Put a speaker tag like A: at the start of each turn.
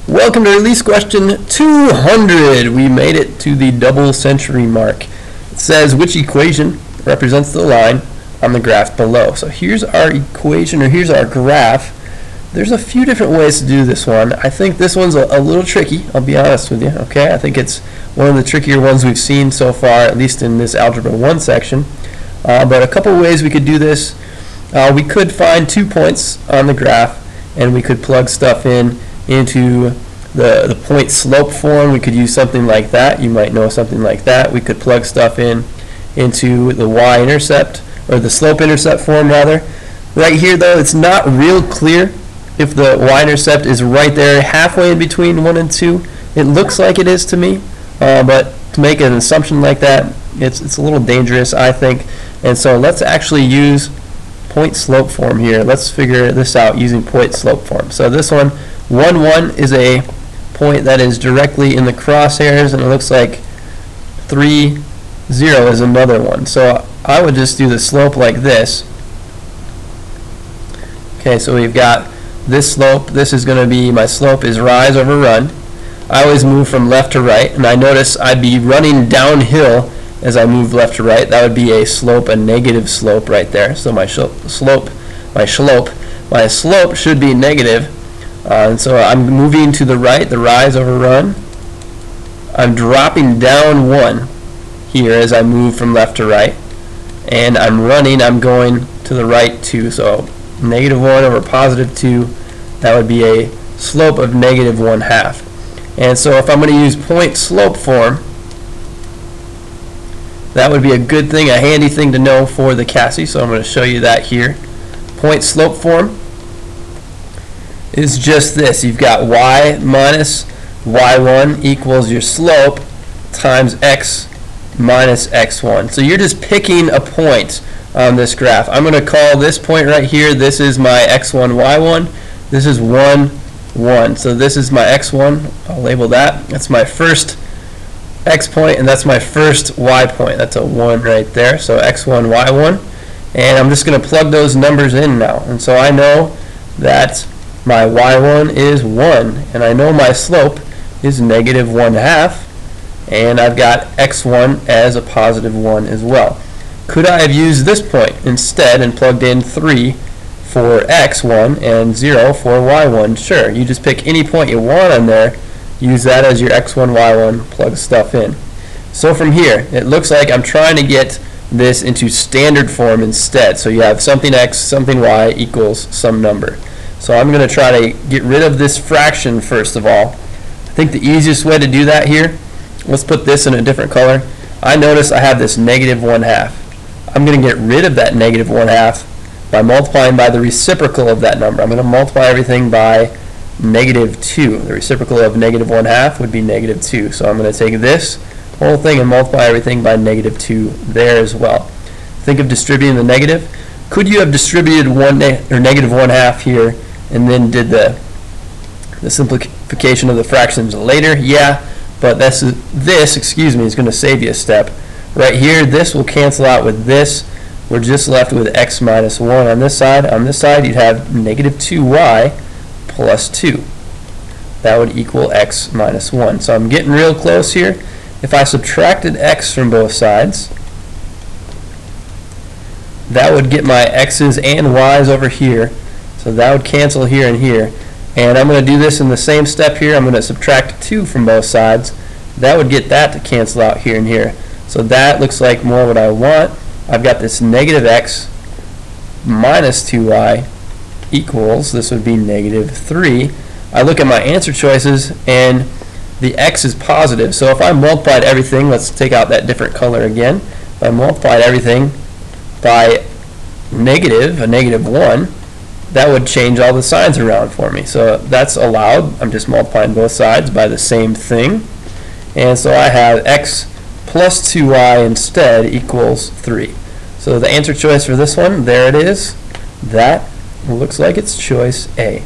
A: Welcome to release question 200. We made it to the double century mark. It says which equation represents the line on the graph below. So here's our equation, or here's our graph. There's a few different ways to do this one. I think this one's a little tricky, I'll be honest with you. Okay, I think it's one of the trickier ones we've seen so far, at least in this Algebra 1 section. But a couple ways we could do this. We could find 2 points on the graph, and we could plug stuff into the point slope form. We could use something like that. You might know something like that. We could plug stuff into the y-intercept, or the slope-intercept form rather. Right here though, it's not real clear if the y-intercept is right there halfway in between 1 and 2. It looks like it is to me, but to make an assumption like that, it's a little dangerous, I think. And so let's actually use point slope form here. Let's figure this out using point slope form. So this one, 1, 1 is a point that is directly in the crosshairs, and it looks like 3, 0 is another one. So I would just do the slope like this. Okay, so we've got this slope. This is going to be, my slope is rise over run. I always move from left to right, and I notice I'd be running downhill as I move left to right. That would be a slope, a negative slope right there. So my slope should be negative. And so I'm moving to the right, the rise over run. I'm dropping down 1 here as I move from left to right. And I'm running, I'm going to the right 2. So negative 1 over positive 2, that would be a slope of negative 1/2. And so if I'm going to use point slope form, that would be a good thing, a handy thing to know for the CAHSEE. So I'm going to show you that here. Point slope form is just this. You've got y minus y1 equals your slope times x minus x1. So you're just picking a point on this graph. I'm going to call this point right here, this is my x1, y1. This is 1, 1. So this is my x1. I'll label that. That's my first x point, and that's my first y point. That's a 1 right there. So x1, y1. And I'm just going to plug those numbers in now. And so I know that my y1 is 1, and I know my slope is negative 1/2, and I've got x1 as a positive 1 as well. Could I have used this point instead and plugged in 3 for x1 and 0 for y1? Sure, you just pick any point you want on there, use that as your x1, y1, plug stuff in. So from here, it looks like I'm trying to get this into standard form instead. So you have something x, something y equals some number. So I'm going to try to get rid of this fraction first of all. I think the easiest way to do that here, let's put this in a different color. I notice I have this negative 1/2. I'm going to get rid of that negative 1/2 by multiplying by the reciprocal of that number. I'm going to multiply everything by negative 2. The reciprocal of negative 1/2 would be negative 2. So I'm going to take this whole thing and multiply everything by negative 2 there as well. Think of distributing the negative. Could you have distributed negative 1/2 here and then did the simplification of the fractions later? Yeah, but this is going to save you a step. Right here, this will cancel out with this. We're just left with x minus 1 on this side. On this side, you'd have negative 2y plus 2. That would equal x minus 1. So I'm getting real close here. If I subtracted x from both sides, that would get my x's and y's over here. So that would cancel here and here. And I'm going to do this in the same step here. I'm going to subtract 2 from both sides. That would get that to cancel out here and here. So that looks like more what I want. I've got this negative x minus 2y equals, this would be negative 3. I look at my answer choices, and the x is positive. So if I multiplied everything, let's take out that different color again. If I multiplied everything by a negative 1, that would change all the signs around for me. So that's allowed. I'm just multiplying both sides by the same thing. And so I have x plus 2y instead equals 3. So the answer choice for this one, there it is. That looks like it's choice A.